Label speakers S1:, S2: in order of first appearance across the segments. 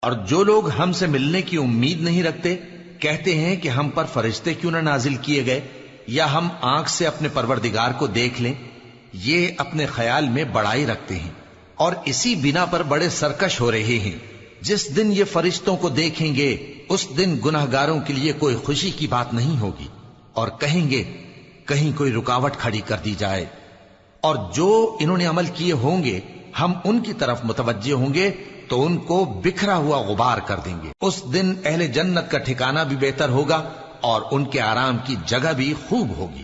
S1: اور جو لوگ ہم سے ملنے کی امید نہیں رکھتے کہتے ہیں کہ ہم پر فرشتے کیوں نہ نازل کیے گئے یا ہم آنکھ سے اپنے پروردگار کو دیکھ لیں. یہ اپنے خیال میں بڑائی رکھتے ہیں اور اسی بنا پر بڑے سرکش ہو رہے ہیں. جس دن یہ فرشتوں کو دیکھیں گے اس دن گناہگاروں کے لیے کوئی خوشی کی بات نہیں ہوگی اور کہیں گے کہیں کوئی رکاوٹ کھڑی کر دی جائے. اور جو انہوں نے عمل کیے ہوں گے ہم ان کی طرف متوجہ ہوں گے تو ان کو بکھرا ہوا غبار کر دیں گے. اس دن اہل جنت کا ٹھکانہ بھی بہتر ہوگا اور ان کے آرام کی جگہ بھی خوب ہوگی.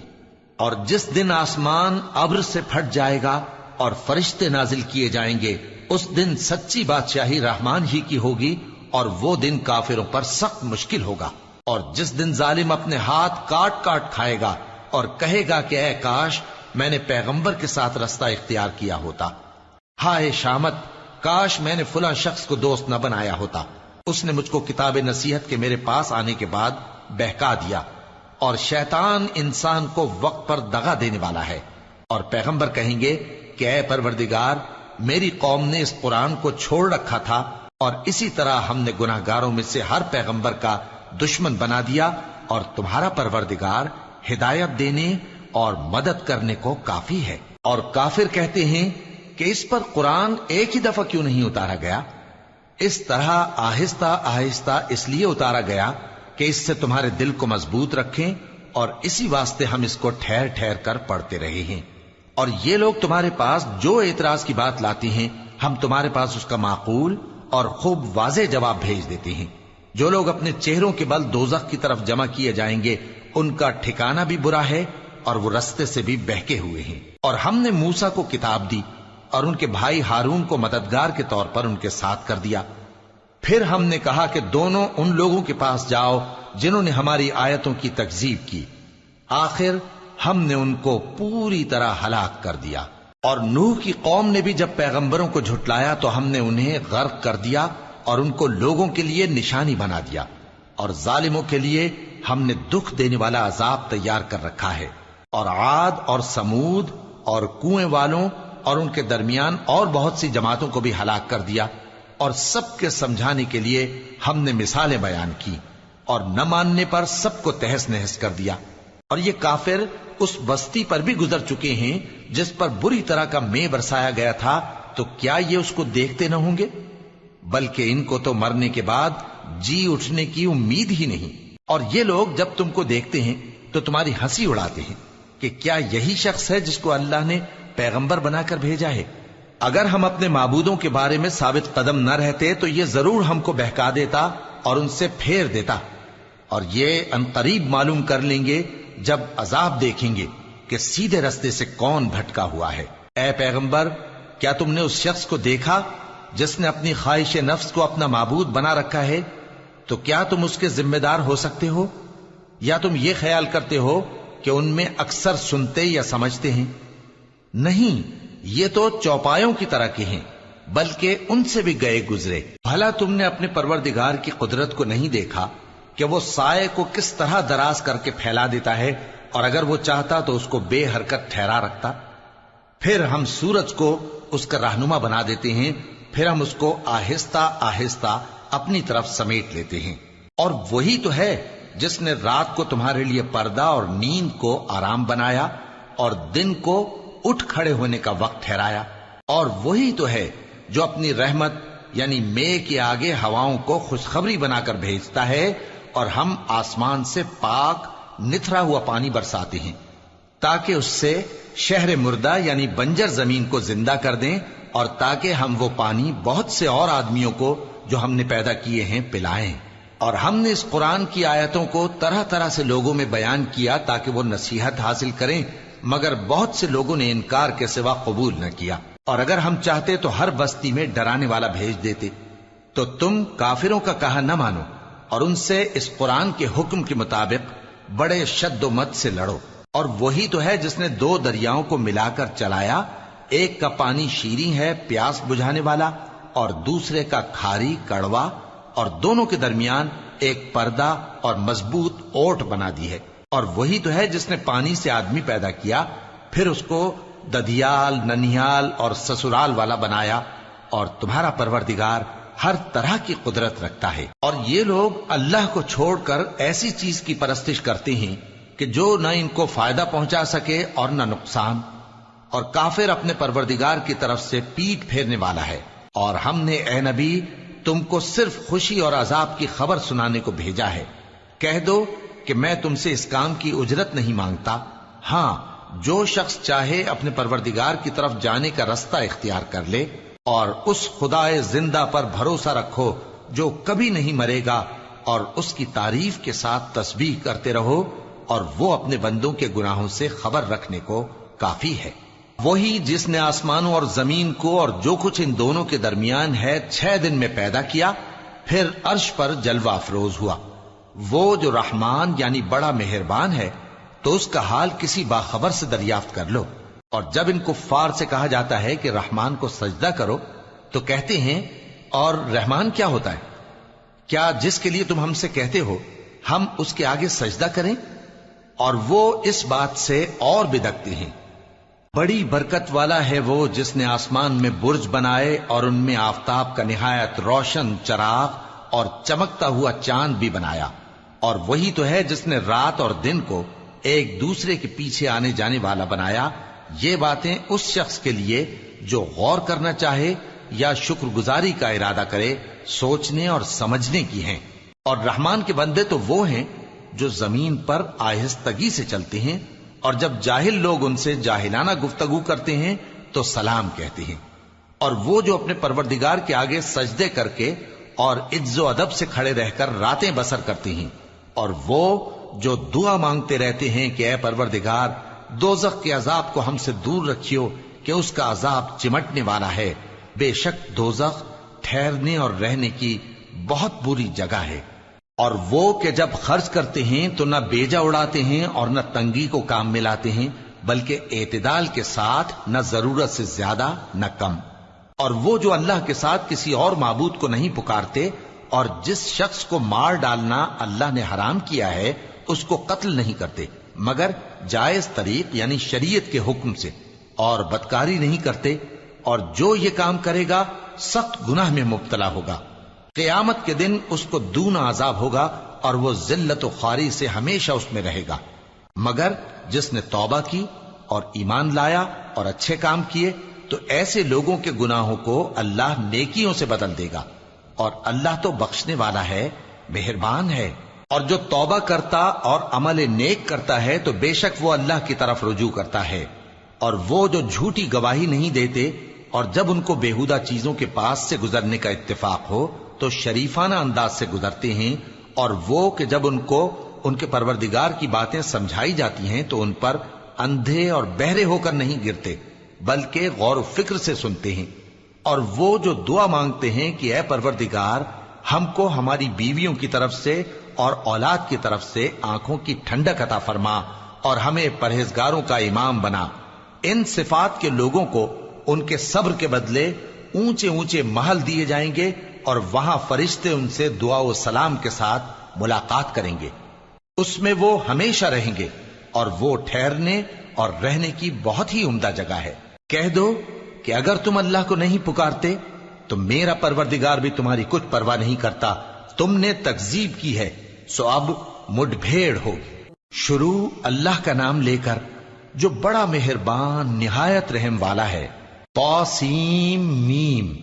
S1: اور جس دن آسمان ابر سے پھٹ جائے گا اور فرشتے نازل کیے جائیں گے اس دن سچی بادشاہی رحمان ہی کی ہوگی اور وہ دن کافروں پر سخت مشکل ہوگا. اور جس دن ظالم اپنے ہاتھ کاٹ کاٹ کھائے گا اور کہے گا کہ اے کاش میں نے پیغمبر کے ساتھ رستہ اختیار کیا ہوتا. ہائے شامت، کاش میں نے فلاں شخص کو دوست نہ بنایا ہوتا. اس نے مجھ کو کتاب نصیحت کے میرے پاس آنے کے بعد بہکا دیا. اور شیطان انسان کو وقت پر دغا دینے والا ہے. اور پیغمبر کہیں گے کہ اے پروردگار، میری قوم نے اس قرآن کو چھوڑ رکھا تھا اور اسی طرح ہم نے گناہگاروں میں سے ہر پیغمبر کا دشمن بنا دیا اور تمہارا پروردگار ہدایت دینے اور مدد کرنے کو کافی ہے. اور کافر کہتے ہیں کہ اس پر قرآن ایک ہی دفعہ کیوں نہیں اتارا گیا؟ اس طرح آہستہ آہستہ اس لیے اتارا گیا کہ اس سے تمہارے دل کو مضبوط رکھیں اور اسی واسطے ہم اس کو ٹھہر ٹھہر کر پڑھتے رہے ہیں. اور یہ لوگ تمہارے پاس جو اعتراض کی بات لاتی ہیں ہم تمہارے پاس اس کا معقول اور خوب واضح جواب بھیج دیتے ہیں. جو لوگ اپنے چہروں کے بل دوزخ کی طرف جمع کیے جائیں گے ان کا ٹھکانہ بھی برا ہے اور وہ رستے سے بھی بہکے ہوئے ہیں. اور ہم نے موسیٰ کو کتاب دی اور ان کے بھائی ہارون کو مددگار کے طور پر ان کے ساتھ کر دیا. پھر ہم نے کہا کہ دونوں ان لوگوں کے پاس جاؤ جنہوں نے ہماری آیتوں کی تکذیب کی. آخر ہم نے ان کو پوری طرح ہلاک کر دیا. اور نوح کی قوم نے بھی جب پیغمبروں کو جھٹلایا تو ہم نے انہیں غرق کر دیا اور ان کو لوگوں کے لیے نشانی بنا دیا. اور ظالموں کے لیے ہم نے دکھ دینے والا عذاب تیار کر رکھا ہے. اور عاد اور سمود اور کنویں والوں اور ان کے درمیان اور بہت سی جماعتوں کو بھی ہلاک کر دیا. اور سب کے سمجھانے کے لیے ہم نے مثالیں بیان کی اور نہ ماننے پر سب کو تہس نہس کر دیا. اور یہ کافر اس بستی پر بھی گزر چکے ہیں جس پر بری طرح کا مے برسایا گیا تھا، تو کیا یہ اس کو دیکھتے نہ ہوں گے؟ بلکہ ان کو تو مرنے کے بعد جی اٹھنے کی امید ہی نہیں. اور یہ لوگ جب تم کو دیکھتے ہیں تو تمہاری ہنسی اڑاتے ہیں کہ کیا یہی شخص ہے جس کو اللہ نے پیغمبر بنا کر بھیجا ہے؟ اگر ہم اپنے معبودوں کے بارے میں ثابت قدم نہ رہتے تو یہ ضرور ہم کو بہکا دیتا اور ان سے پھیر دیتا. اور یہ انقریب معلوم کر لیں گے جب عذاب دیکھیں گے کہ سیدھے رستے سے کون بھٹکا ہوا ہے. اے پیغمبر، کیا تم نے اس شخص کو دیکھا جس نے اپنی خواہش نفس کو اپنا معبود بنا رکھا ہے؟ تو کیا تم اس کے ذمہ دار ہو سکتے ہو؟ یا تم یہ خیال کرتے ہو کہ ان میں اکثر سنتے یا سمجھتے ہیں؟ نہیں، یہ تو چوپایوں کی طرح کے ہیں، بلکہ ان سے بھی گئے گزرے. بھلا تم نے اپنے پروردگار کی قدرت کو نہیں دیکھا کہ وہ سائے کو کس طرح دراز کر کے پھیلا دیتا ہے اور اگر وہ چاہتا تو اس کو بے حرکت ٹھہرا رکھتا؟ پھر ہم سورج کو اس کا رہنما بنا دیتے ہیں، پھر ہم اس کو آہستہ آہستہ اپنی طرف سمیٹ لیتے ہیں. اور وہی تو ہے جس نے رات کو تمہارے لیے پردہ اور نیند کو آرام بنایا اور دن کو اٹھ کھڑے ہونے کا وقت ٹھہرایا. اور وہی تو ہے جو اپنی رحمت یعنی مے کے آگے ہواؤں کو خوشخبری بنا کر بھیجتا ہے اور ہم آسمان سے پاک نتھرا ہوا پانی برساتے ہیں تاکہ اس سے شہر مردہ یعنی بنجر زمین کو زندہ کر دیں اور تاکہ ہم وہ پانی بہت سے اور آدمیوں کو جو ہم نے پیدا کیے ہیں پلائیں. اور ہم نے اس قرآن کی آیتوں کو طرح طرح سے لوگوں میں بیان کیا تاکہ وہ نصیحت حاصل کریں، مگر بہت سے لوگوں نے انکار کے سوا قبول نہ کیا. اور اگر ہم چاہتے تو ہر بستی میں ڈرانے والا بھیج دیتے. تو تم کافروں کا کہا نہ مانو اور ان سے اس قرآن کے حکم کے مطابق بڑے شد و مت سے لڑو. اور وہی تو ہے جس نے دو دریاؤں کو ملا کر چلایا، ایک کا پانی شیریں ہے پیاس بجھانے والا اور دوسرے کا کھاری کڑوا، اور دونوں کے درمیان ایک پردہ اور مضبوط اوٹ بنا دی ہے. اور وہی تو ہے جس نے پانی سے آدمی پیدا کیا، پھر اس کو ددیال، ننیال اور سسرال والا بنایا. اور تمہارا پروردگار ہر طرح کی قدرت رکھتا ہے۔ اور یہ لوگ اللہ کو چھوڑ کر ایسی چیز کی پرستش کرتے ہیں کہ جو نہ ان کو فائدہ پہنچا سکے اور نہ نقصان، اور کافر اپنے پروردگار کی طرف سے پیٹ پھیرنے والا ہے۔ اور ہم نے اے نبی تم کو صرف خوشی اور عذاب کی خبر سنانے کو بھیجا ہے۔ کہہ دو کہ میں تم سے اس کام کی اجرت نہیں مانگتا، ہاں جو شخص چاہے اپنے پروردگار کی طرف جانے کا رستہ اختیار کر لے، اور اس خدائے زندہ پر بھروسہ رکھو جو کبھی نہیں مرے گا، اور اس کی تعریف کے ساتھ تسبیح کرتے رہو، اور وہ اپنے بندوں کے گناہوں سے خبر رکھنے کو کافی ہے۔ وہی جس نے آسمانوں اور زمین کو اور جو کچھ ان دونوں کے درمیان ہے 6 دن میں پیدا کیا، پھر عرش پر جلوہ افروز ہوا۔ وہ جو رحمان یعنی بڑا مہربان ہے، تو اس کا حال کسی باخبر سے دریافت کر لو۔ اور جب ان کفار سے کہا جاتا ہے کہ رحمان کو سجدہ کرو، تو کہتے ہیں اور رحمان کیا ہوتا ہے؟ کیا جس کے لیے تم ہم سے کہتے ہو ہم اس کے آگے سجدہ کریں؟ اور وہ اس بات سے اور بدکتے ہیں۔ بڑی برکت والا ہے وہ جس نے آسمان میں برج بنائے اور ان میں آفتاب کا نہایت روشن چراغ اور چمکتا ہوا چاند بھی بنایا۔ اور وہی تو ہے جس نے رات اور دن کو ایک دوسرے کے پیچھے آنے جانے والا بنایا۔ یہ باتیں اس شخص کے لیے جو غور کرنا چاہے یا شکر گزاری کا ارادہ کرے سوچنے اور سمجھنے کی ہیں۔ اور رحمان کے بندے تو وہ ہیں جو زمین پر آہستگی سے چلتے ہیں، اور جب جاہل لوگ ان سے جاہلانہ گفتگو کرتے ہیں تو سلام کہتے ہیں۔ اور وہ جو اپنے پروردگار کے آگے سجدے کر کے اور عز و ادب سے کھڑے رہ کر راتیں بسر کرتے ہیں، اور وہ جو دعا مانگتے رہتے ہیں کہ اے پروردگار دوزخ کے عذاب کو ہم سے دور رکھیو کہ اس کا عذاب چمٹنے والا ہے۔ بے شک دوزخ ٹھہرنے اور رہنے کی بہت بری جگہ ہے۔ اور وہ کہ جب خرچ کرتے ہیں تو نہ بیجا اڑاتے ہیں اور نہ تنگی کو کام میں لاتے ہیں، بلکہ اعتدال کے ساتھ، نہ ضرورت سے زیادہ نہ کم۔ اور وہ جو اللہ کے ساتھ کسی اور معبود کو نہیں پکارتے، اور جس شخص کو مار ڈالنا اللہ نے حرام کیا ہے اس کو قتل نہیں کرتے مگر جائز طریق یعنی شریعت کے حکم سے، اور بدکاری نہیں کرتے، اور جو یہ کام کرے گا سخت گناہ میں مبتلا ہوگا۔ قیامت کے دن اس کو دونا عذاب ہوگا، اور وہ ذلت و خواری سے ہمیشہ اس میں رہے گا۔ مگر جس نے توبہ کی اور ایمان لایا اور اچھے کام کیے تو ایسے لوگوں کے گناہوں کو اللہ نیکیوں سے بدل دے گا، اور اللہ تو بخشنے والا ہے، مہربان ہے۔ اور جو توبہ کرتا اور عمل نیک کرتا ہے تو بے شک وہ اللہ کی طرف رجوع کرتا ہے۔ اور وہ جو جھوٹی گواہی نہیں دیتے، اور جب ان کو بےہودہ چیزوں کے پاس سے گزرنے کا اتفاق ہو تو شریفانہ انداز سے گزرتے ہیں، اور وہ کہ جب ان کو ان کے پروردگار کی باتیں سمجھائی جاتی ہیں تو ان پر اندھے اور بہرے ہو کر نہیں گرتے بلکہ غور و فکر سے سنتے ہیں۔ اور وہ جو دعا مانگتے ہیں کہ اے پروردگار ہم کو ہماری بیویوں کی طرف سے اور اولاد کی طرف سے آنکھوں کی ٹھنڈک عطا فرما، اور ہمیں پرہیزگاروں کا امام بنا، ان صفات کے لوگوں کو ان کے صبر کے بدلے اونچے اونچے محل دیے جائیں گے، اور وہاں فرشتے ان سے دعا و سلام کے ساتھ ملاقات کریں گے۔ اس میں وہ ہمیشہ رہیں گے، اور وہ ٹھہرنے اور رہنے کی بہت ہی عمدہ جگہ ہے۔ کہہ دو کہ اگر تم اللہ کو نہیں پکارتے تو میرا پروردگار بھی تمہاری کچھ پرواہ نہیں کرتا۔ تم نے تکذیب کی ہے سو اب مڈ بھیڑ ہوگی۔ شروع اللہ کا نام لے کر جو بڑا مہربان نہایت رحم والا ہے۔ طاسیم میم،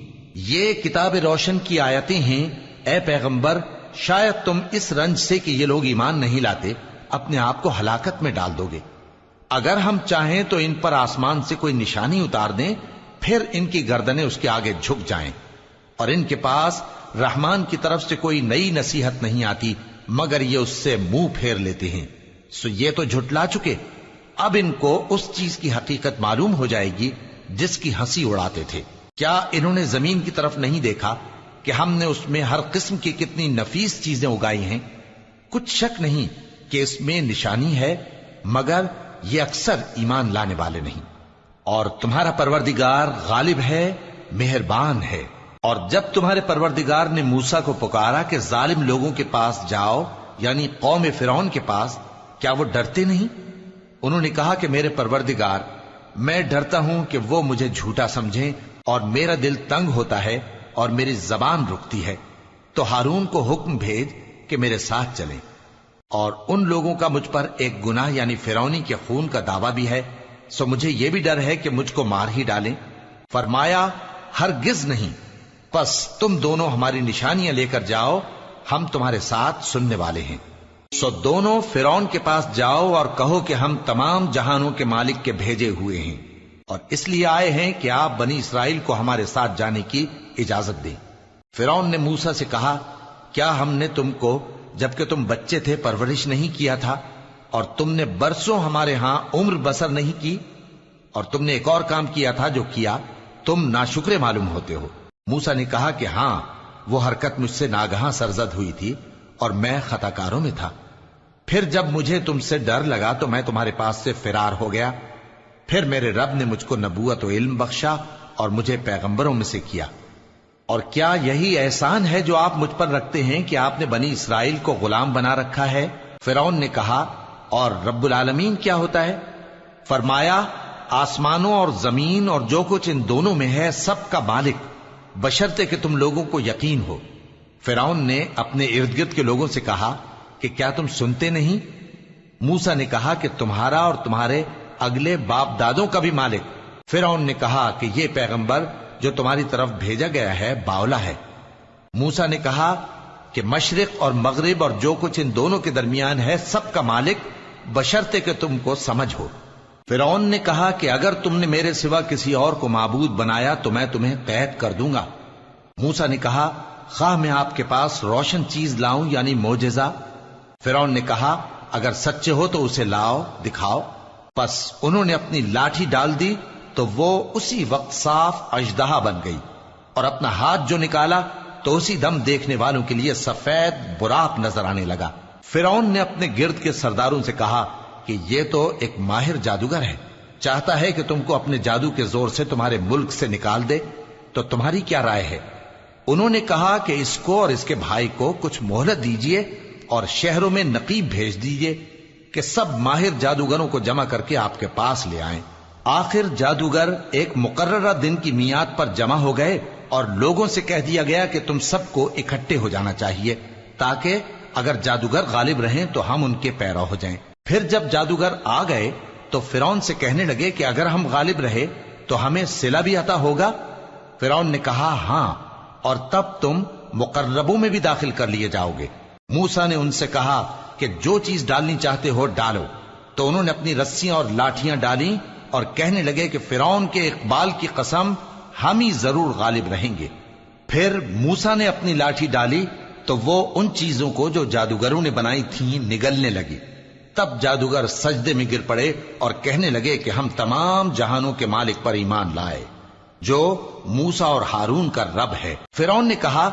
S1: یہ کتاب روشن کی آیتیں ہیں۔ اے پیغمبر شاید تم اس رنج سے کہ یہ لوگ ایمان نہیں لاتے اپنے آپ کو ہلاکت میں ڈال دو گے۔ اگر ہم چاہیں تو ان پر آسمان سے کوئی نشانی اتار دیں، پھر ان کی گردنیں اس کے آگے جھک جائیں، اور ان کے پاس رحمان کی طرف سے کوئی نئی نصیحت نہیں آتی مگر یہ اس سے منہ پھیر لیتے ہیں۔ سو یہ تو جھٹلا چکے، اب ان کو اس چیز کی حقیقت معلوم ہو جائے گی جس کی ہنسی اڑاتے تھے۔ کیا انہوں نے زمین کی طرف نہیں دیکھا کہ ہم نے اس میں ہر قسم کی کتنی نفیس چیزیں اگائی ہیں؟ کچھ شک نہیں کہ اس میں نشانی ہے، مگر یہ اکثر ایمان لانے والے نہیں۔ اور تمہارا پروردگار غالب ہے، مہربان ہے۔ اور جب تمہارے پروردگار نے موسیٰ کو پکارا کہ ظالم لوگوں کے پاس جاؤ، یعنی قوم فرعون کے پاس، کیا وہ ڈرتے نہیں؟ انہوں نے کہا کہ میرے پروردگار میں ڈرتا ہوں کہ وہ مجھے جھوٹا سمجھیں، اور میرا دل تنگ ہوتا ہے اور میری زبان رکتی ہے، تو ہارون کو حکم بھیج کہ میرے ساتھ چلیں۔ اور ان لوگوں کا مجھ پر ایک گناہ یعنی فرعونی کے خون کا دعویٰ بھی ہے، سو مجھے یہ بھی ڈر ہے کہ مجھ کو مار ہی ڈالیں۔ فرمایا ہرگز نہیں، پس تم دونوں ہماری نشانیاں لے کر جاؤ، ہم تمہارے ساتھ سننے والے ہیں۔ سو دونوں فرعون کے پاس جاؤ اور کہو کہ ہم تمام جہانوں کے مالک کے بھیجے ہوئے ہیں، اور اس لیے آئے ہیں کہ آپ بنی اسرائیل کو ہمارے ساتھ جانے کی اجازت دیں۔ فرعون نے موسیٰ سے کہا، کیا ہم نے تم کو جبکہ تم بچے تھے پرورش نہیں کیا تھا، اور تم نے برسوں ہمارے ہاں عمر بسر نہیں کی؟ اور تم نے ایک اور کام کیا تھا جو کیا، تم ناشکرے معلوم ہوتے ہو۔ موسیٰ نے کہا کہ ہاں، وہ حرکت مجھ سے ناگہاں سرزد ہوئی تھی اور میں خطا کاروں میں تھا۔ پھر جب مجھے تم سے ڈر لگا تو میں تمہارے پاس سے فرار ہو گیا۔ پھر میرے رب نے مجھ کو نبوت و علم بخشا اور مجھے پیغمبروں میں سے کیا۔ اور کیا یہی احسان ہے جو آپ مجھ پر رکھتے ہیں کہ آپ نے بنی اسرائیل کو غلام بنا رکھا ہے؟ فرعون نے کہا، اور رب العالمین کیا ہوتا ہے؟ فرمایا، آسمانوں اور زمین اور جو کچھ ان دونوں میں ہے سب کا مالک، بشرطے کہ تم لوگوں کو یقین ہو۔ فرعون نے اپنے ارد گرد کے لوگوں سے کہا کہ کیا تم سنتے نہیں؟ موسیٰ نے کہا کہ تمہارا اور تمہارے اگلے باپ دادوں کا بھی مالک۔ فرعون نے کہا کہ یہ پیغمبر جو تمہاری طرف بھیجا گیا ہے باولا ہے۔ موسیٰ نے کہا کہ مشرق اور مغرب اور جو کچھ ان دونوں کے درمیان ہے سب کا مالک، بشرطے کہ تم کو سمجھ ہو۔ فرعون نے کہا کہ اگر تم نے میرے سوا کسی اور کو معبود بنایا تو میں تمہیں قید کر دوں گا۔ موسیٰ نے کہا، خواہ میں آپ کے پاس روشن چیز لاؤں یعنی معجزہ؟ فرعون نے کہا، اگر سچے ہو تو اسے لاؤ، دکھاؤ۔ پس انہوں نے اپنی لاٹھی ڈال دی تو وہ اسی وقت صاف اژدہا بن گئی، اور اپنا ہاتھ جو نکالا تو اسی دم دیکھنے والوں کے لیے سفید براق نظر آنے لگا۔ فرعون نے اپنے گرد کے سرداروں سے کہا کہ یہ تو ایک ماہر جادوگر ہے، چاہتا ہے کہ تم کو اپنے جادو کے زور سے تمہارے ملک سے نکال دے، تو تمہاری کیا رائے ہے؟ انہوں نے کہا کہ اس کو اور اس کے بھائی کو کچھ مہلت دیجیے اور شہروں میں نقیب بھیج دیجیے کہ سب ماہر جادوگروں کو جمع کر کے آپ کے پاس لے آئیں۔ آخر جادوگر ایک مقررہ دن کی میعاد پر جمع ہو گئے اور لوگوں سے کہہ دیا گیا کہ تم سب کو اکٹھے ہو جانا چاہیے تاکہ اگر جادوگر غالب رہیں تو ہم ان کے پیرو ہو جائیں۔ پھر جب جادوگر آ گئے تو فرعون سے کہنے لگے کہ اگر ہم غالب رہے تو ہمیں صلہ بھی عطا ہوگا؟ فرعون نے کہا، ہاں، اور تب تم مقربوں میں بھی داخل کر لیے جاؤ گے۔ موسیٰ نے ان سے کہا کہ جو چیز ڈالنی چاہتے ہو ڈالو، تو انہوں نے اپنی رسیاں اور لاٹھیاں ڈالیں اور کہنے لگے کہ فرعون کے اقبال کی قسم، ہم ہی ضرور غالب رہیں گے۔ پھر موسیٰ نے اپنی لاٹھی ڈالی تو وہ ان چیزوں کو جو جادوگروں نے بنائی تھیں نگلنے لگی۔ تب جادوگر سجدے میں گر پڑے اور کہنے لگے کہ ہم تمام جہانوں کے مالک پر ایمان لائے جو موسیٰ اور ہارون کا رب ہے۔ فرعون نے کہا،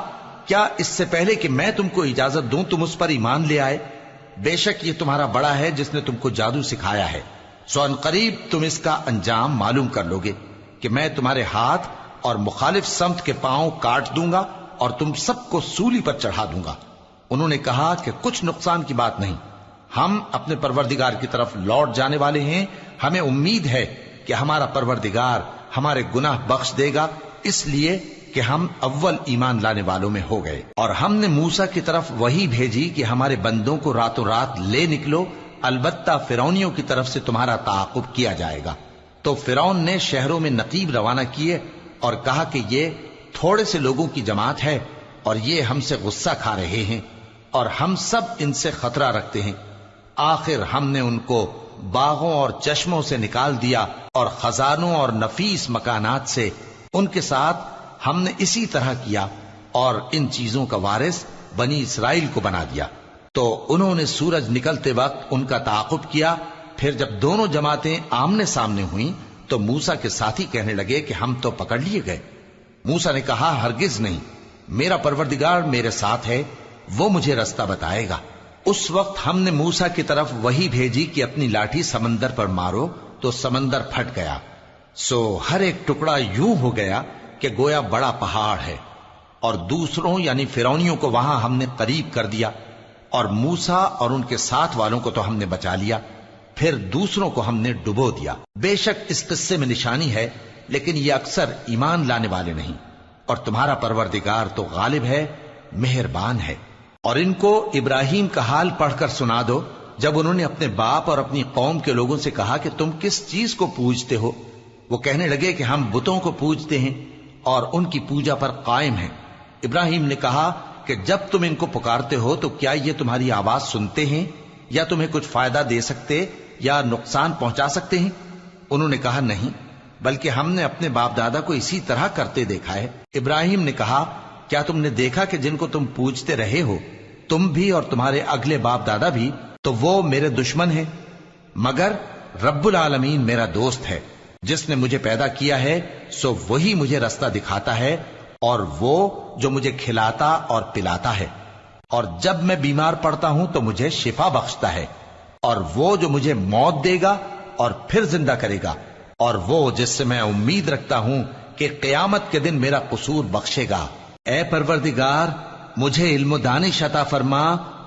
S1: کیا اس سے پہلے کہ میں تم کو اجازت دوں تم اس پر ایمان لے آئے؟ بے شک یہ تمہارا بڑا ہے جس نے تم کو جادو سکھایا ہے، سو ان قریب تم اس کا انجام معلوم کر لو گے کہ میں تمہارے ہاتھ اور مخالف سمت کے پاؤں کاٹ دوں گا اور تم سب کو سولی پر چڑھا دوں گا۔ انہوں نے کہا کہ کچھ نقصان کی بات نہیں، ہم اپنے پروردگار کی طرف لوٹ جانے والے ہیں، ہمیں امید ہے کہ ہمارا پروردگار ہمارے گناہ بخش دے گا، اس لیے کہ ہم اول ایمان لانے والوں میں ہو گئے۔ اور ہم نے موسیٰ کی طرف وحی بھیجی کہ ہمارے بندوں کو راتوں رات لے نکلو، البتہ فرعونیوں کی طرف سے تمہارا تعاقب کیا جائے گا۔ تو فرعون نے شہروں میں نقیب روانہ کیے اور کہا کہ یہ تھوڑے سے لوگوں کی جماعت ہے اور یہ ہم سے غصہ کھا رہے ہیں اور ہم سب ان سے خطرہ رکھتے ہیں۔ آخر ہم نے ان کو باغوں اور چشموں سے نکال دیا اور خزانوں اور نفیس مکانات سے، ان کے ساتھ ہم نے اسی طرح کیا اور ان چیزوں کا وارث بنی اسرائیل کو بنا دیا۔ تو انہوں نے سورج نکلتے وقت ان کا تعاقب کیا۔ پھر جب دونوں جماعتیں آمنے سامنے ہوئیں تو موسیٰ کے ساتھی کہنے لگے کہ ہم تو پکڑ لیے گئے۔ موسیٰ نے کہا، ہرگز نہیں، میرا پروردگار میرے ساتھ ہے، وہ مجھے رستہ بتائے گا۔ اس وقت ہم نے موسیٰ کی طرف وحی بھیجی کہ اپنی لاٹھی سمندر پر مارو، تو سمندر پھٹ گیا، سو ہر ایک ٹکڑا یوں ہو گیا کہ گویا بڑا پہاڑ ہے، اور دوسروں یعنی فرعونیوں کو وہاں ہم نے قریب کر دیا، اور موسیٰ اور ان کے ساتھ والوں کو تو ہم نے بچا لیا، پھر دوسروں کو ہم نے ڈبو دیا۔ بے شک اس قصے میں نشانی ہے، لیکن یہ اکثر ایمان لانے والے نہیں۔ اور تمہارا پروردگار تو غالب ہے، مہربان ہے۔ اور ان کو ابراہیم کا حال پڑھ کر سنا دو جب انہوں نے اپنے باپ اور اپنی قوم کے لوگوں سے کہا کہ تم کس چیز کو پوجتے ہو؟ وہ کہنے لگے کہ ہم بتوں کو پوجتے ہیں اور ان کی پوجا پر قائم ہیں۔ ابراہیم نے کہا کہ جب تم ان کو پکارتے ہو تو کیا یہ تمہاری آواز سنتے ہیں یا تمہیں کچھ فائدہ دے سکتے یا نقصان پہنچا سکتے ہیں؟ انہوں نے کہا نہیں، بلکہ ہم نے اپنے باپ دادا کو اسی طرح کرتے دیکھا ہے۔ ابراہیم نے کہا کیا تم نے دیکھا کہ جن کو تم پوجتے رہے ہو تم بھی اور تمہارے اگلے باپ دادا بھی، تو وہ میرے دشمن ہیں، مگر رب العالمین میرا دوست ہے۔ جس نے مجھے پیدا کیا ہے سو وہی مجھے رستہ دکھاتا ہے، اور وہ جو مجھے کھلاتا اور پلاتا ہے، اور جب میں بیمار پڑتا ہوں تو مجھے شفا بخشتا ہے، اور وہ جو مجھے موت دے گا اور پھر زندہ کرے گا، اور وہ جس سے میں امید رکھتا ہوں کہ قیامت کے دن میرا قصور بخشے گا۔ اے پروردگار، مجھے علم و دانش عطا فرما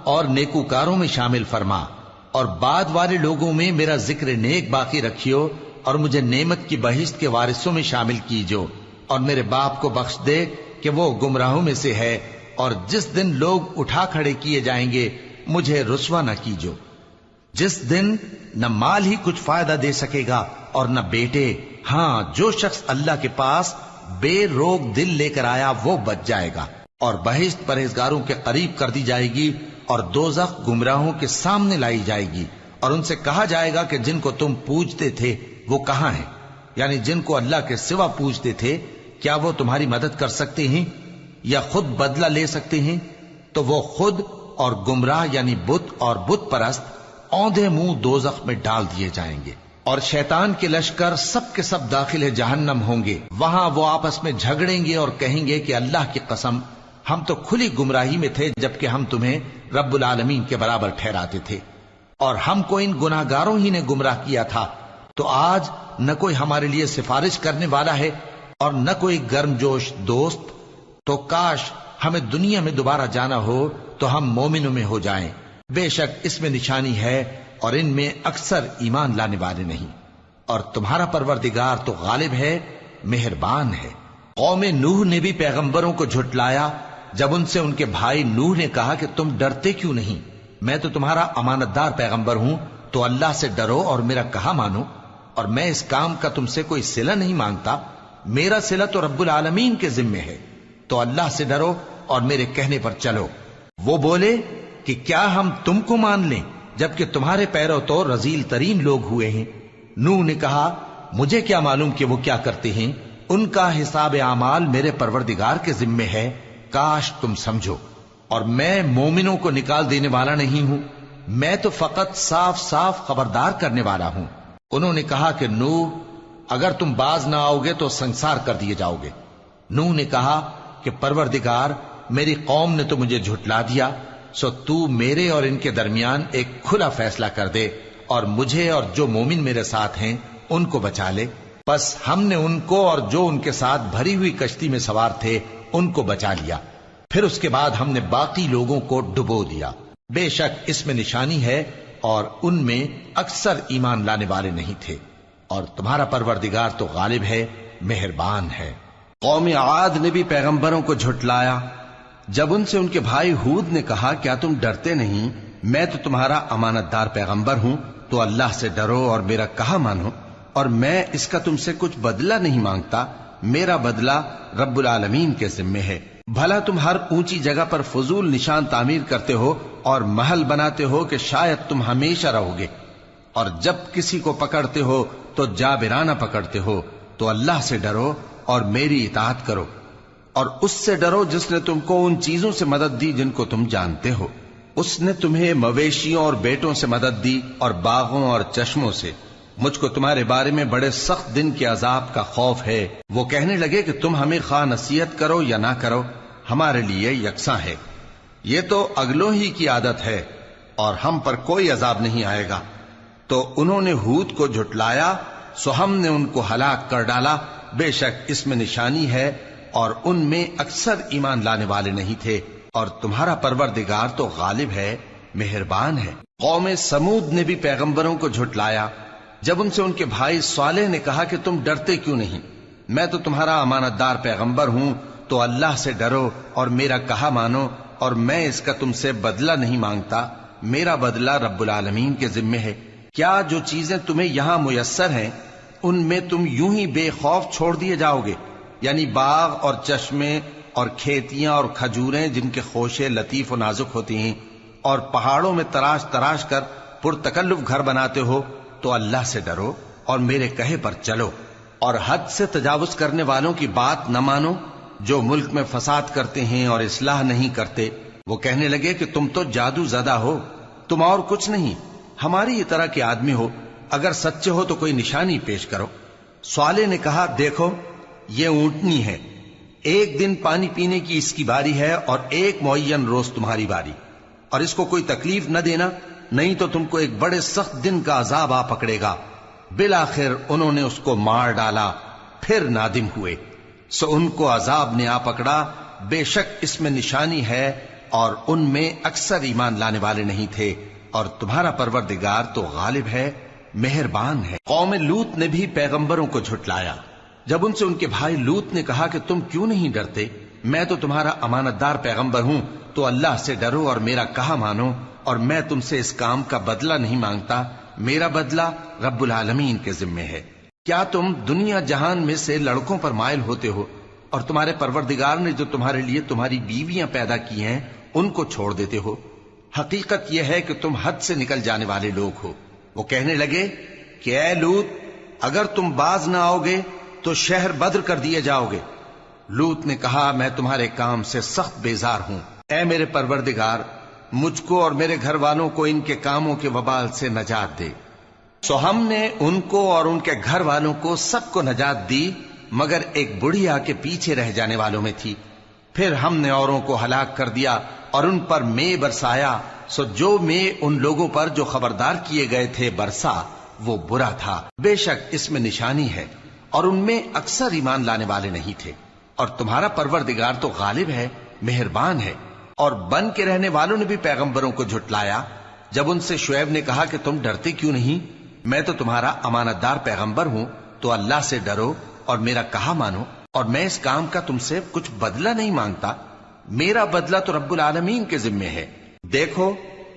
S1: اور نیکوکاروں میں شامل فرما، اور بعد والے لوگوں میں میرا ذکر نیک باقی رکھیو، اور مجھے نعمت کی بہشت کے وارثوں میں شامل کیجو، اور میرے باپ کو بخش دے کہ وہ گمراہوں میں سے ہے، اور جس دن لوگ اٹھا کھڑے کیے جائیں گے مجھے رسوا نہ کیجو، جس دن نہ مال ہی کچھ فائدہ دے سکے گا اور نہ بیٹے، ہاں جو شخص اللہ کے پاس بے روک دل لے کر آیا وہ بچ جائے گا، اور بہشت پرہیزگاروں کے قریب کر دی جائے گی، اور دوزخ گمراہوں کے سامنے لائی جائے گی، اور ان سے کہا جائے گا کہ جن کو تم پوجتے تھے وہ کہاں ہیں؟ یعنی جن کو اللہ کے سوا پوجتے تھے، کیا وہ تمہاری مدد کر سکتے ہیں یا خود بدلہ لے سکتے ہیں؟ تو وہ خود اور گمراہ یعنی بت اور بت پرست اوندھے منہ دوزخ میں ڈال دیے جائیں گے، اور شیطان کے لشکر سب کے سب داخل جہنم ہوں گے۔ وہاں وہ آپس میں جھگڑیں گے اور کہیں گے کہ اللہ کی قسم ہم تو کھلی گمراہی میں تھے جبکہ ہم تمہیں رب العالمین کے برابر ٹھہراتے تھے، اور ہم کو ان گناہگاروں ہی نے گمراہ کیا تھا، تو آج نہ کوئی ہمارے لیے سفارش کرنے والا ہے اور نہ کوئی گرم جوش دوست، تو کاش ہمیں دنیا میں دوبارہ جانا ہو تو ہم مومنوں میں ہو جائیں۔ بے شک اس میں نشانی ہے اور ان میں اکثر ایمان لانے والے نہیں، اور تمہارا پروردگار تو غالب ہے، مہربان ہے۔ قوم نوح نے بھی پیغمبروں کو جھٹلایا جب ان سے ان کے بھائی نوح نے کہا کہ تم ڈرتے کیوں نہیں؟ میں تو تمہارا امانت دار پیغمبر ہوں، تو اللہ سے ڈرو اور میرا کہا مانو، اور میں اس کام کا تم سے کوئی صلہ نہیں مانگتا، میرا صلہ تو رب العالمین کے ذمے ہے، تو اللہ سے ڈرو اور میرے کہنے پر چلو۔ وہ بولے کہ کیا ہم تم کو مان لیں جبکہ تمہارے پیرو تو رذیل ترین لوگ ہوئے ہیں؟ نوح نے کہا مجھے کیا معلوم کہ وہ کیا کرتے ہیں، ان کا حساب اعمال میرے پروردگار کے ذمے ہے، کاش تم سمجھو، اور میں مومنوں کو نکال دینے والا نہیں ہوں، میں تو فقط صاف صاف خبردار کرنے والا ہوں۔ انہوں نے کہا کہ نوح اگر تم باز نہ آؤ گے تو سنسار کر دیے جاؤ گے۔ نوح نے کہا کہ پروردگار، میری قوم نے تو مجھے جھٹلا دیا، سو تو میرے اور ان کے درمیان ایک کھلا فیصلہ کر دے، اور مجھے اور جو مومن میرے ساتھ ہیں ان کو بچا لے۔ بس ہم نے ان کو اور جو ان کے ساتھ بھری ہوئی کشتی میں سوار تھے ان کو بچا لیا، پھر اس کے بعد ہم نے باقی لوگوں کو ڈبو دیا۔ بے شک اس میں نشانی ہے اور ان میں اکثر ایمان لانے والے نہیں تھے، اور تمہارا پروردگار تو غالب ہے، مہربان ہے۔ قوم عاد نے بھی پیغمبروں کو جھٹلایا جب ان سے ان کے بھائی ہود نے کہا کیا تم ڈرتے نہیں؟ میں تو تمہارا امانت دار پیغمبر ہوں، تو اللہ سے ڈرو اور میرا کہا مانو، اور میں اس کا تم سے کچھ بدلہ نہیں مانگتا، میرا بدلہ رب العالمین کے ذمے ہے۔ بھلا تم ہر اونچی جگہ پر فضول نشان تعمیر کرتے ہو اور محل بناتے ہو کہ شاید تم ہمیشہ رہو گے، اور جب کسی کو پکڑتے ہو تو جابرانہ پکڑتے ہو، تو اللہ سے ڈرو اور میری اطاعت کرو، اور اس سے ڈرو جس نے تم کو ان چیزوں سے مدد دی جن کو تم جانتے ہو۔ اس نے تمہیں مویشیوں اور بیٹوں سے مدد دی اور باغوں اور چشموں سے۔ مجھ کو تمہارے بارے میں بڑے سخت دن کے عذاب کا خوف ہے۔ وہ کہنے لگے کہ تم ہمیں خواہ نصیحت کرو یا نہ کرو، ہمارے لیے یکساں ہے، یہ تو اگلوں ہی کی عادت ہے، اور ہم پر کوئی عذاب نہیں آئے گا۔ تو انہوں نے ہود کو جھٹلایا، سو ہم نے ان کو ہلاک کر ڈالا۔ بے شک اس میں نشانی ہے اور ان میں اکثر ایمان لانے والے نہیں تھے، اور تمہارا پروردگار تو غالب ہے، مہربان ہے۔ قوم سمود نے بھی پیغمبروں کو جھٹلایا جب ان سے ان کے بھائی صالح نے کہا کہ تم ڈرتے کیوں نہیں؟ میں تو تمہارا امانت دار پیغمبر ہوں، تو اللہ سے ڈرو اور میرا کہا مانو، اور میں اس کا تم سے بدلہ نہیں مانگتا، میرا بدلہ رب العالمین کے ذمے ہے۔ کیا جو چیزیں تمہیں یہاں میسر ہیں ان میں تم یوں ہی بے خوف چھوڑ دیے جاؤ گے؟ یعنی باغ اور چشمے اور کھیتیاں اور کھجوریں جن کے خوشے لطیف و نازک ہوتی ہیں، اور پہاڑوں میں تراش تراش کر پرتکلف گھر بناتے ہو، تو اللہ سے ڈرو اور میرے کہے پر چلو، اور حد سے تجاوز کرنے والوں کی بات نہ مانو جو ملک میں فساد کرتے ہیں اور اصلاح نہیں کرتے۔ وہ کہنے لگے کہ تم تو جادو زدہ ہو، تم اور کچھ نہیں، ہماری ہی طرح کے آدمی ہو، اگر سچے ہو تو کوئی نشانی پیش کرو۔ صالح نے کہا، دیکھو یہ اونٹنی ہے، ایک دن پانی پینے کی اس کی باری ہے اور ایک معین روز تمہاری باری، اور اس کو کوئی تکلیف نہ دینا، نہیں تو تم کو ایک بڑے سخت دن کا عذاب آ پکڑے گا۔ بالآخر انہوں نے اس کو مار ڈالا، پھر نادم ہوئے، سو ان کو عذاب نے آ پکڑا، بے شک اس میں نشانی ہے، اور ان میں اکثر ایمان لانے والے نہیں تھے، اور تمہارا پروردگار تو غالب ہے، مہربان ہے۔ قوم لوط نے بھی پیغمبروں کو جھٹلایا۔ جب ان سے ان کے بھائی لوط نے کہا کہ تم کیوں نہیں ڈرتے، میں تو تمہارا امانت دار پیغمبر ہوں، تو اللہ سے ڈرو اور میرا کہا مانو، اور میں تم سے اس کام کا بدلہ نہیں مانگتا، میرا بدلہ رب العالمین کے ذمے ہے۔ کیا تم دنیا جہان میں سے لڑکوں پر مائل ہوتے ہو، اور تمہارے پروردگار نے جو تمہارے لیے تمہاری بیویاں پیدا کی ہیں ان کو چھوڑ دیتے ہو؟ حقیقت یہ ہے کہ تم حد سے نکل جانے والے لوگ ہو۔ وہ کہنے لگے کہ اے لوط، اگر تم باز نہ آؤ گے تو شہر بدر کر دیے جاؤ گے۔ لوط نے کہا، میں تمہارے کام سے سخت بیزار ہوں، اے میرے پروردگار، مجھ کو اور میرے گھر والوں کو ان کے کاموں کے وبال سے نجات دے۔ سو ہم نے ان کو اور ان کے گھر والوں کو سب کو نجات دی، مگر ایک بڑھیا کے پیچھے رہ جانے والوں میں تھی۔ پھر ہم نے اوروں کو ہلاک کر دیا اور ان پر مے برسایا، سو جو مے ان لوگوں پر جو خبردار کیے گئے تھے برسا، وہ برا تھا۔ بے شک اس میں نشانی ہے، اور ان میں اکثر ایمان لانے والے نہیں تھے، اور تمہارا پروردگار تو غالب ہے، مہربان ہے۔ اور بن کے رہنے والوں نے بھی پیغمبروں کو جھٹلایا۔ جب ان سے شعیب نے کہا کہ تم ڈرتے کیوں نہیں، میں تو تمہارا امانت دار پیغمبر ہوں، تو اللہ سے ڈرو اور میرا کہا مانو، اور میں اس کام کا تم سے کچھ بدلہ نہیں مانگتا، میرا بدلہ تو رب العالمین کے ذمے ہے۔ دیکھو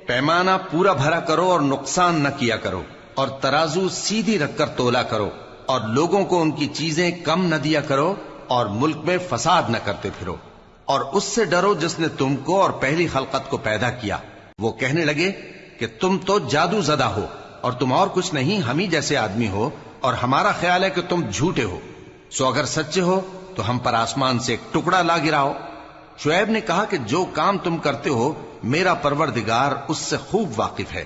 S1: پیمانہ پورا بھرا کرو اور نقصان نہ کیا کرو، اور ترازو سیدھی رکھ کر تولا کرو، اور لوگوں کو ان کی چیزیں کم نہ دیا کرو، اور ملک میں فساد نہ کرتے پھرو، اور اس سے ڈرو جس نے تم کو اور پہلی خلقت کو پیدا کیا۔ وہ کہنے لگے کہ تم تو جادو زدہ ہو، اور تم اور کچھ نہیں، ہم ہی جیسے آدمی ہو، اور ہمارا خیال ہے کہ تم جھوٹے ہو، سو اگر سچے ہو تو ہم پر آسمان سے ایک ٹکڑا لا گراؤ۔ شعیب نے کہا کہ جو کام تم کرتے ہو میرا پروردگار اس سے خوب واقف ہے۔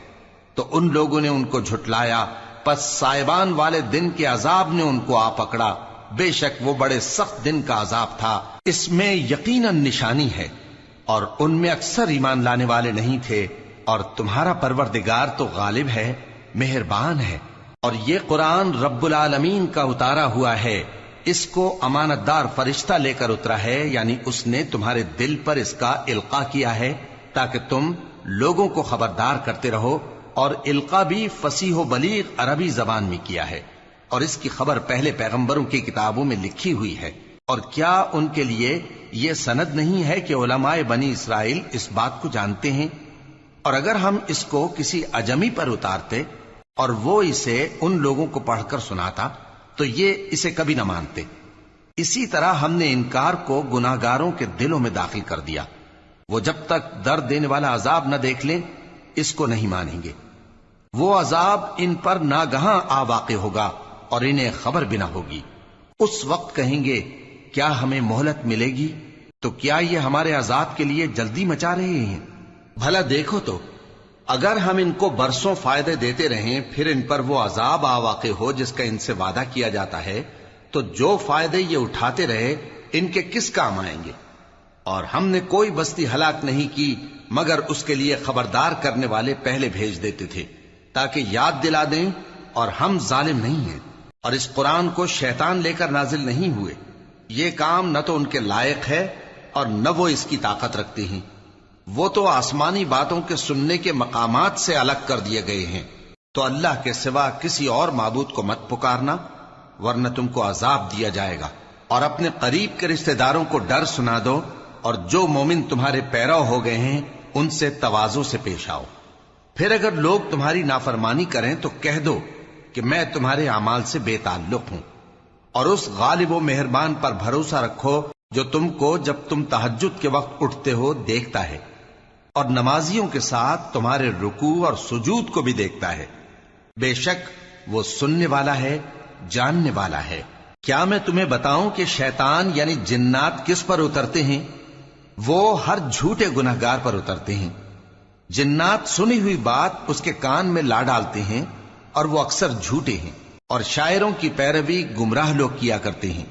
S1: تو ان لوگوں نے ان کو جھٹلایا، پس سائبان والے دن کے عذاب نے ان کو آ پکڑا، بے شک وہ بڑے سخت دن کا عذاب تھا، اس میں یقیناً نشانی ہے، اور ان میں اکثر ایمان لانے والے نہیں تھے، اور تمہارا پروردگار تو غالب ہے، مہربان ہے۔ اور یہ قرآن رب العالمین کا اتارا ہوا ہے، اس کو امانت دار فرشتہ لے کر اترا ہے، یعنی اس نے تمہارے دل پر اس کا القاء کیا ہے تاکہ تم لوگوں کو خبردار کرتے رہو، اور القاء بھی فصیح و بلیغ عربی زبان میں کیا ہے، اور اس کی خبر پہلے پیغمبروں کی کتابوں میں لکھی ہوئی ہے۔ اور کیا ان کے لیے یہ سند نہیں ہے کہ علماء بنی اسرائیل اس بات کو جانتے ہیں؟ اور اگر ہم اس کو کسی اجمی پر اتارتے اور وہ اسے ان لوگوں کو پڑھ کر سناتا تو یہ اسے کبھی نہ مانتے۔ اسی طرح ہم نے انکار کو گناہگاروں کے دلوں میں داخل کر دیا، وہ جب تک درد دینے والا عذاب نہ دیکھ لیں اس کو نہیں مانیں گے۔ وہ عذاب ان پر ناگہاں آ واقع ہوگا اور انہیں خبر بھی نہ ہوگی۔ اس وقت کہیں گے کیا ہمیں مہلت ملے گی؟ تو کیا یہ ہمارے عذاب کے لیے جلدی مچا رہے ہیں؟ بھلا دیکھو تو اگر ہم ان کو برسوں فائدے دیتے رہیں پھر ان پر وہ عذاب آ واقع ہو جس کا ان سے وعدہ کیا جاتا ہے، تو جو فائدے یہ اٹھاتے رہے ان کے کس کام آئیں گے؟ اور ہم نے کوئی بستی ہلاک نہیں کی مگر اس کے لیے خبردار کرنے والے پہلے بھیج دیتے تھے تاکہ یاد دلا دیں، اور ہم ظالم نہیں ہیں۔ اور اس قرآن کو شیطان لے کر نازل نہیں ہوئے، یہ کام نہ تو ان کے لائق ہے اور نہ وہ اس کی طاقت رکھتے ہیں، وہ تو آسمانی باتوں کے سننے کے مقامات سے الگ کر دیے گئے ہیں۔ تو اللہ کے سوا کسی اور معبود کو مت پکارنا ورنہ تم کو عذاب دیا جائے گا۔ اور اپنے قریب کے رشتہ داروں کو ڈر سنا دو، اور جو مومن تمہارے پیرو ہو گئے ہیں ان سے تواضع سے پیش آؤ۔ پھر اگر لوگ تمہاری نافرمانی کریں تو کہہ دو کہ میں تمہارے اعمال سے بے تعلق ہوں، اور اس غالب و مہربان پر بھروسہ رکھو جو تم کو جب تم تہجد کے وقت اٹھتے ہو دیکھتا ہے، اور نمازیوں کے ساتھ تمہارے رکوع اور سجود کو بھی دیکھتا ہے۔ بے شک وہ سننے والا ہے، جاننے والا ہے۔ کیا میں تمہیں بتاؤں کہ شیطان یعنی جنات کس پر اترتے ہیں؟ وہ ہر جھوٹے گنہگار پر اترتے ہیں۔ جنات سنی ہوئی بات اس کے کان میں لا ڈالتے ہیں، اور وہ اکثر جھوٹے ہیں، اور شاعروں کی پیروی گمراہ لوگ کیا کرتے ہیں۔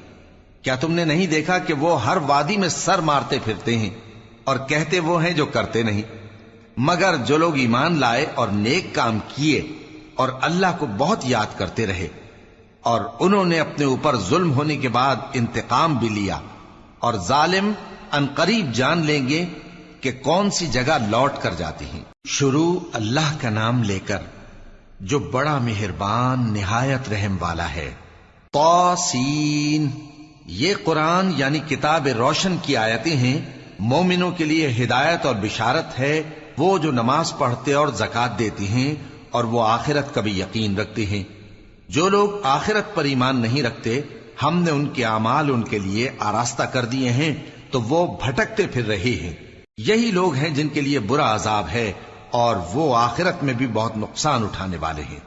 S1: کیا تم نے نہیں دیکھا کہ وہ ہر وادی میں سر مارتے پھرتے ہیں، اور کہتے وہ ہیں جو کرتے نہیں؟ مگر جو لوگ ایمان لائے اور نیک کام کیے اور اللہ کو بہت یاد کرتے رہے، اور انہوں نے اپنے اوپر ظلم ہونے کے بعد انتقام بھی لیا، اور ظالم عنقریب جان لیں گے کہ کون سی جگہ لوٹ کر جاتی ہیں۔ شروع اللہ کا نام لے کر جو بڑا مہربان نہایت رحم والا ہے۔ طاسین، یہ قرآن یعنی کتاب روشن کی آیتیں ہیں، مومنوں کے لیے ہدایت اور بشارت ہے، وہ جو نماز پڑھتے اور زکوٰۃ دیتے ہیں اور وہ آخرت کا بھی یقین رکھتے ہیں۔ جو لوگ آخرت پر ایمان نہیں رکھتے، ہم نے ان کے اعمال ان کے لیے آراستہ کر دیے ہیں تو وہ بھٹکتے پھر رہے ہیں۔ یہی لوگ ہیں جن کے لیے برا عذاب ہے، اور وہ آخرت میں بھی بہت نقصان اٹھانے والے ہیں۔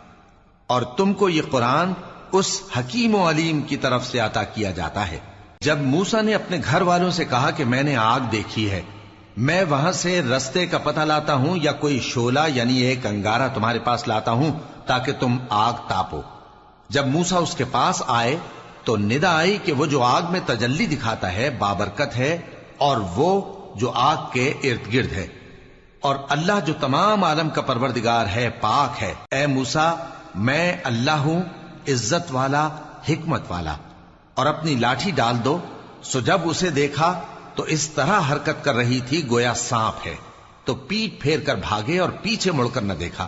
S1: اور تم کو یہ قرآن اس حکیم و علیم کی طرف سے عطا کیا جاتا ہے۔ جب موسیٰ نے اپنے گھر والوں سے کہا کہ میں نے آگ دیکھی ہے، میں وہاں سے رستے کا پتہ لاتا ہوں یا کوئی شعلہ یعنی ایک انگارہ تمہارے پاس لاتا ہوں تاکہ تم آگ تاپو۔ جب موسیٰ اس کے پاس آئے تو ندا آئی کہ وہ جو آگ میں تجلی دکھاتا ہے بابرکت ہے، اور وہ جو آگ کے ارد گرد ہے، اور اللہ جو تمام عالم کا پروردگار ہے پاک ہے۔ اے موسیٰ، میں اللہ ہوں، عزت والا، حکمت والا، اور اپنی لاٹھی ڈال دو۔ سو جب اسے دیکھا تو اس طرح حرکت کر رہی تھی گویا سانپ ہے، تو پیٹ پھیر کر بھاگے اور پیچھے مڑ کر نہ دیکھا۔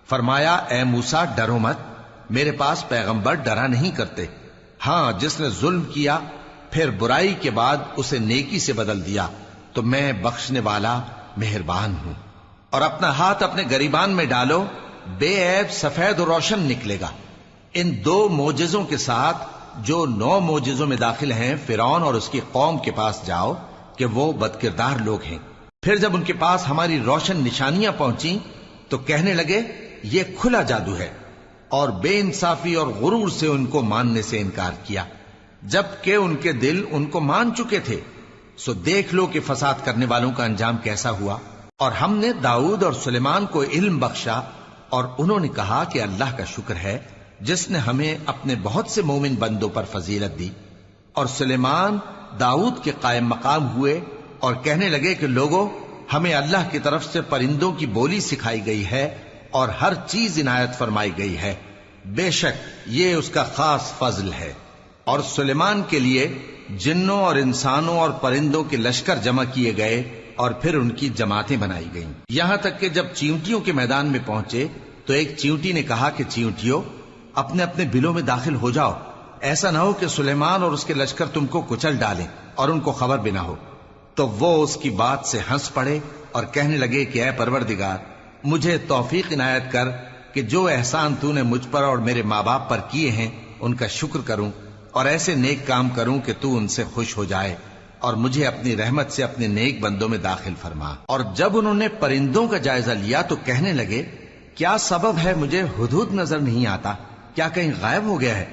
S1: فرمایا اے موسیٰ ڈرو مت، میرے پاس پیغمبر ڈرا نہیں کرتے۔ ہاں، جس نے ظلم کیا پھر برائی کے بعد اسے نیکی سے بدل دیا تو میں بخشنے والا مہربان ہوں۔ اور اپنا ہاتھ اپنے گریبان میں ڈالو، بے عیب سفید و روشن نکلے گا۔ ان 2 معجزوں کے ساتھ جو 9 معجزوں میں داخل ہیں فرعون اور اس کی قوم کے پاس جاؤ کہ وہ بدکردار لوگ ہیں۔ پھر جب ان کے پاس ہماری روشن نشانیاں پہنچیں تو کہنے لگے یہ کھلا جادو ہے، اور بے انصافی اور غرور سے ان کو ماننے سے انکار کیا، جبکہ ان کے دل ان کو مان چکے تھے۔ سو دیکھ لو کہ فساد کرنے والوں کا انجام کیسا ہوا۔ اور ہم نے داؤد اور سلیمان کو علم بخشا، اور انہوں نے کہا کہ اللہ کا شکر ہے جس نے ہمیں اپنے بہت سے مومن بندوں پر فضیلت دی۔ اور سلیمان داؤد کے قائم مقام ہوئے اور کہنے لگے کہ لوگوں، ہمیں اللہ کی طرف سے پرندوں کی بولی سکھائی گئی ہے اور ہر چیز عنایت فرمائی گئی ہے، بے شک یہ اس کا خاص فضل ہے۔ اور سلیمان کے لیے جنوں اور انسانوں اور پرندوں کے لشکر جمع کیے گئے اور پھر ان کی جماعتیں بنائی گئیں، یہاں تک کہ جب چیونٹیوں کے میدان میں پہنچے تو ایک چیونٹی نے کہا کہ چیونٹیوں، اپنے اپنے بلوں میں داخل ہو جاؤ، ایسا نہ ہو کہ سلیمان اور اس کے لشکر تم کو کچل ڈالیں اور ان کو خبر بھی نہ ہو۔ تو وہ اس کی بات سے ہنس پڑے اور کہنے لگے کہ اے پروردگار، مجھے توفیق عنایت کر کہ جو احسان تو نے مجھ پر اور میرے ماں باپ پر کیے ہیں ان کا شکر کروں، اور ایسے نیک کام کروں کہ تو ان سے خوش ہو جائے، اور مجھے اپنی رحمت سے اپنے نیک بندوں میں داخل فرما۔ اور جب انہوں نے پرندوں کا جائزہ لیا تو کہنے لگے کیا سبب ہے مجھے ہدہد نظر نہیں آتا؟ کیا کہیں غائب ہو گیا ہے؟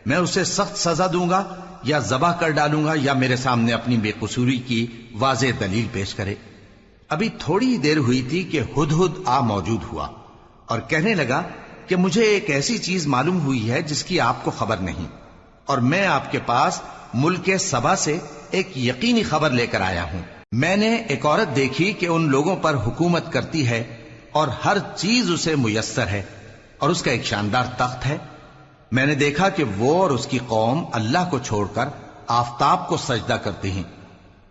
S1: میں اسے سخت سزا دوں گا یا ذبح کر ڈالوں گا، یا میرے سامنے اپنی بے قصوری کی واضح دلیل پیش کرے۔ ابھی تھوڑی ہی دیر ہوئی تھی کہ ہدہد آ موجود ہوا اور کہنے لگا کہ مجھے ایک ایسی چیز معلوم ہوئی ہے جس کی آپ کو خبر نہیں، اور میں آپ کے پاس ملک سبا سے ایک یقینی خبر لے کر آیا ہوں۔ میں نے ایک عورت دیکھی کہ ان لوگوں پر حکومت کرتی ہے اور ہر چیز اسے میسر ہے، اور اس کا ایک شاندار تخت ہے۔ میں نے دیکھا کہ وہ اور اس کی قوم اللہ کو چھوڑ کر آفتاب کو سجدہ کرتے ہیں،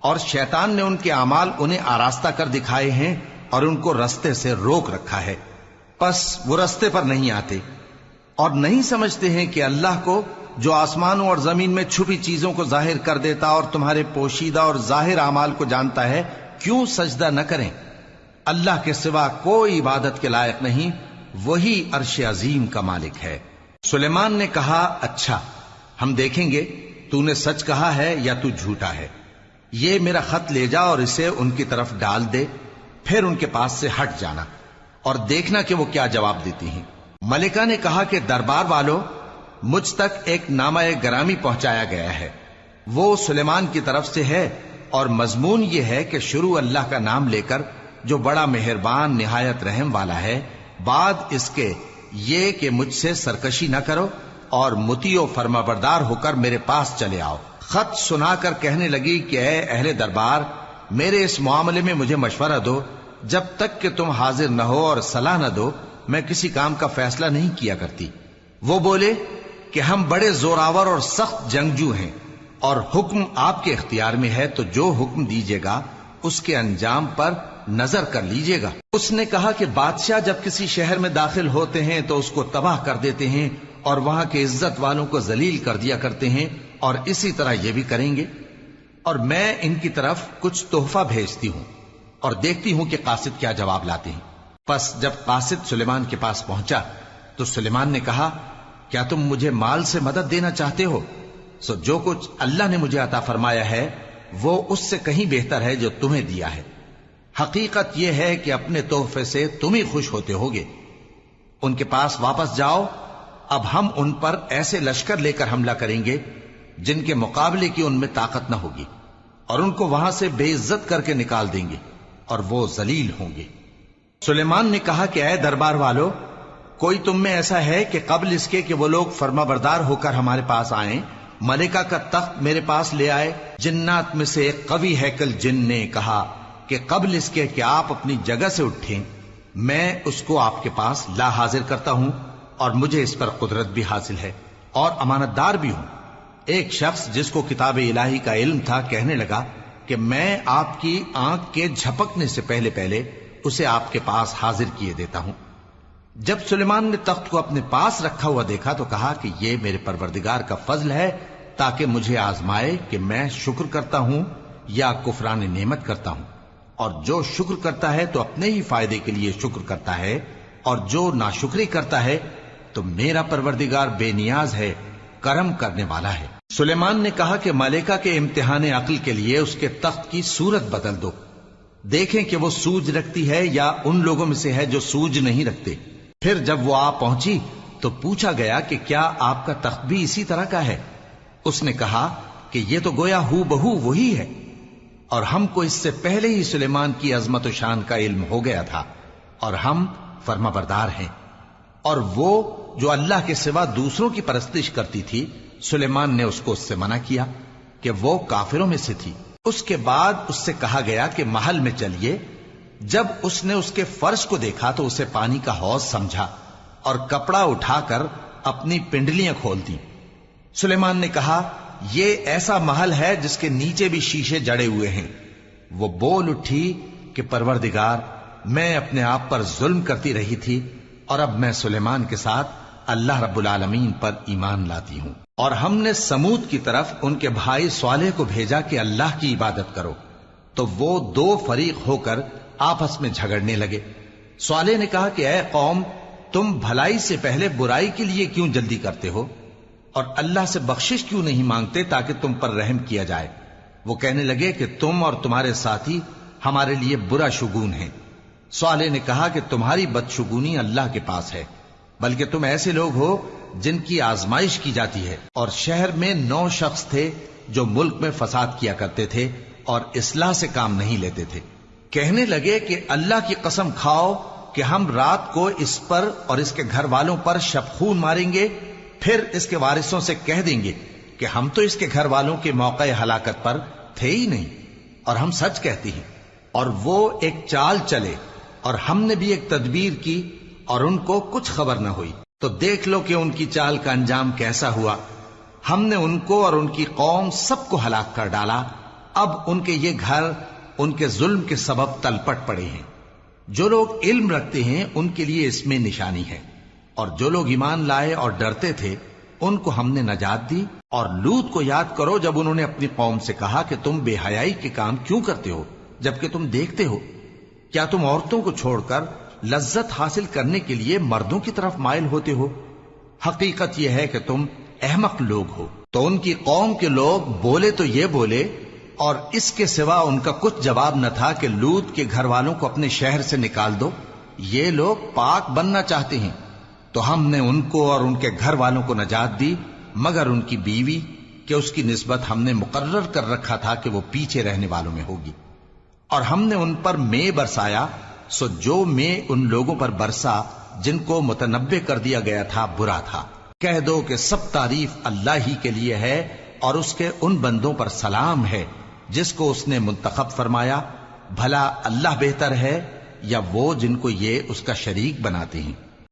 S1: اور شیطان نے ان کے اعمال انہیں آراستہ کر دکھائے ہیں اور ان کو رستے سے روک رکھا ہے، پس وہ رستے پر نہیں آتے اور نہیں سمجھتے ہیں کہ اللہ کو جو آسمانوں اور زمین میں چھپی چیزوں کو ظاہر کر دیتا اور تمہارے پوشیدہ اور ظاہر اعمال کو جانتا ہے، کیوں سجدہ نہ کریں؟ اللہ کے سوا کوئی عبادت کے لائق نہیں، وہی عرش عظیم کا مالک ہے۔ سلیمان نے کہا، اچھا، ہم دیکھیں گے تو نے سچ کہا ہے یا تو جھوٹا ہے۔ یہ میرا خط لے جا اور اسے ان کی طرف ڈال دے، پھر ان کے پاس سے ہٹ جانا اور دیکھنا کہ وہ کیا جواب دیتی ہیں۔ ملکہ نے کہا کہ دربار والو، مجھ تک ایک نامہ گرامی پہنچایا گیا ہے، وہ سلیمان کی طرف سے ہے، اور مضمون یہ ہے کہ شروع اللہ کا نام لے کر جو بڑا مہربان نہایت رحم والا ہے، بعد اس کے یہ کہ مجھ سے سرکشی نہ کرو اور مطیع و فرما بردار ہو کر میرے پاس چلے آؤ۔ خط سنا کر کہنے لگی کہ اے اہل دربار، میرے اس معاملے میں مجھے مشورہ دو، جب تک کہ تم حاضر نہ ہو اور صلاح نہ دو میں کسی کام کا فیصلہ نہیں کیا کرتی۔ وہ بولے کہ ہم بڑے زوراور اور سخت جنگجو ہیں، اور حکم آپ کے اختیار میں ہے، تو جو حکم دیجیے گا اس کے انجام پر نظر کر لیجیے گا۔ اس نے کہا کہ بادشاہ جب کسی شہر میں داخل ہوتے ہیں تو اس کو تباہ کر دیتے ہیں اور وہاں کے عزت والوں کو ذلیل کر دیا کرتے ہیں، اور اسی طرح یہ بھی کریں گے، اور میں ان کی طرف کچھ تحفہ بھیجتی ہوں اور دیکھتی ہوں کہ قاصد کیا جواب لاتے ہیں۔ پس جب قاصد سلیمان کے پاس پہنچا تو سلیمان نے کہا، کیا تم مجھے مال سے مدد دینا چاہتے ہو؟ سو جو کچھ اللہ نے مجھے عطا فرمایا ہے وہ اس سے کہیں بہتر ہے جو تمہیں دیا ہے۔ حقیقت یہ ہے کہ اپنے تحفے سے تم ہی خوش ہوتے ہوگے۔ ان کے پاس واپس جاؤ، اب ہم ان پر ایسے لشکر لے کر حملہ کریں گے جن کے مقابلے کی ان میں طاقت نہ ہوگی، اور ان کو وہاں سے بے عزت کر کے نکال دیں گے اور وہ ذلیل ہوں گے۔ سلیمان نے کہا کہ اے دربار والو، کوئی تم میں ایسا ہے کہ قبل اس کے کہ وہ لوگ فرما بردار ہو کر ہمارے پاس آئیں، ملکہ کا تخت میرے پاس لے آئے؟ جنات میں سے ایک قوی ہیکل جن نے کہا کہ قبل اس کے کہ آپ اپنی جگہ سے اٹھیں میں اس کو آپ کے پاس لا حاضر کرتا ہوں، اور مجھے اس پر قدرت بھی حاصل ہے اور امانت دار بھی ہوں۔ ایک شخص جس کو کتاب الہی کا علم تھا کہنے لگا کہ میں آپ کی آنکھ کے جھپکنے سے پہلے پہلے اسے آپ کے پاس حاضر کیے دیتا ہوں۔ جب سلیمان نے تخت کو اپنے پاس رکھا ہوا دیکھا تو کہا کہ یہ میرے پروردگار کا فضل ہے تاکہ مجھے آزمائے کہ میں شکر کرتا ہوں یا کفران نعمت کرتا ہوں، اور جو شکر کرتا ہے تو اپنے ہی فائدے کے لیے شکر کرتا ہے، اور جو ناشکری کرتا ہے تو میرا پروردگار بے نیاز ہے، کرم کرنے والا ہے۔ سلیمان نے کہا کہ ملکہ کے امتحان عقل کے لیے اس کے تخت کی صورت بدل دو، دیکھیں کہ وہ سوج رکھتی ہے یا ان لوگوں میں سے ہے جو سوج نہیں رکھتے۔ پھر جب وہ آ پہنچی تو پوچھا گیا کہ کیا آپ کا تخت بھی اسی طرح کا ہے؟ اس نے کہا کہ یہ تو گویا ہو بہو وہی ہے، اور ہم کو اس سے پہلے ہی سلیمان کی عظمت و شان کا علم ہو گیا تھا، اور ہم فرما بردار ہیں۔ اور وہ جو اللہ کے سوا دوسروں کی پرستش کرتی تھی، سلیمان نے اس کو اس سے منع کیا کہ وہ کافروں میں سے تھی۔ اس کے بعد اس سے کہا گیا کہ محل میں چلیے۔ جب اس نے اس کے فرش کو دیکھا تو اسے پانی کا حوض سمجھا اور کپڑا اٹھا کر اپنی پنڈلیاں کھول دی۔ سلیمان نے کہا، یہ ایسا محل ہے جس کے نیچے بھی شیشے جڑے ہوئے ہیں۔ وہ بول اٹھی کہ پروردگار، میں اپنے آپ پر ظلم کرتی رہی تھی، اور اب میں سلیمان کے ساتھ اللہ رب العالمین پر ایمان لاتی ہوں۔ اور ہم نے سمود کی طرف ان کے بھائی صالح کو بھیجا کہ اللہ کی عبادت کرو، تو وہ دو فریق ہو کر آپس میں جھگڑنے لگے۔ صالح نے کہا کہ اے قوم، تم بھلائی سے پہلے برائی کے لیے کیوں جلدی کرتے ہو، اور اللہ سے بخشش کیوں نہیں مانگتے تاکہ تم پر رحم کیا جائے؟ وہ کہنے لگے کہ تم اور تمہارے ساتھی ہمارے لیے برا شگون ہیں۔ صالح نے کہا کہ تمہاری بدشگونی اللہ کے پاس ہے، بلکہ تم ایسے لوگ ہو جن کی آزمائش کی جاتی ہے۔ اور شہر میں 9 شخص تھے جو ملک میں فساد کیا کرتے تھے اور اصلاح سے کام نہیں لیتے تھے۔ کہنے لگے کہ اللہ کی قسم کھاؤ کہ ہم رات کو اس پر اور اس کے گھر والوں پر شبخون ماریں گے، پھر اس کے وارثوں سے کہہ دیں گے کہ ہم تو اس کے گھر والوں کے موقع ہلاکت پر تھے ہی نہیں، اور ہم سچ کہتی ہیں۔ اور وہ ایک چال چلے، اور ہم نے بھی ایک تدبیر کی، اور ان کو کچھ خبر نہ ہوئی۔ تو دیکھ لو کہ ان کی چال کا انجام کیسا ہوا۔ ہم نے ان کو اور ان کی قوم سب کو ہلاک کر ڈالا۔ اب ان کے یہ گھر ان کے ظلم کے سبب تلپٹ پڑے ہیں۔ جو لوگ علم رکھتے ہیں ان کے لیے اس میں نشانی ہے، اور جو لوگ ایمان لائے اور ڈرتے تھے ان کو ہم نے نجات دی۔ اور لوط کو یاد کرو جب انہوں نے اپنی قوم سے کہا کہ تم بے حیائی کے کام کیوں کرتے ہو جبکہ تم دیکھتے ہو؟ کیا تم عورتوں کو چھوڑ کر لذت حاصل کرنے کے لیے مردوں کی طرف مائل ہوتے ہو؟ حقیقت یہ ہے کہ تم احمق لوگ ہو۔ تو ان کی قوم کے لوگ بولے تو یہ بولے، اور اس کے سوا ان کا کچھ جواب نہ تھا کہ لوط کے گھر والوں کو اپنے شہر سے نکال دو، یہ لوگ پاک بننا چاہتے ہیں۔ تو ہم نے ان کو اور ان کے گھر والوں کو نجات دی، مگر ان کی بیوی کہ اس کی نسبت ہم نے مقرر کر رکھا تھا کہ وہ پیچھے رہنے والوں میں ہوگی۔ اور ہم نے ان پر مے برسایا، سو جو مے ان لوگوں پر برسا جن کو متنبع کر دیا گیا تھا برا تھا۔ کہہ دو کہ سب تعریف اللہ ہی کے لیے ہے، اور اس کے ان بندوں پر سلام ہے جس کو اس نے منتخب فرمایا۔ بھلا اللہ بہتر ہے یا وہ جن کو یہ اس کا شریک بناتے ہیں؟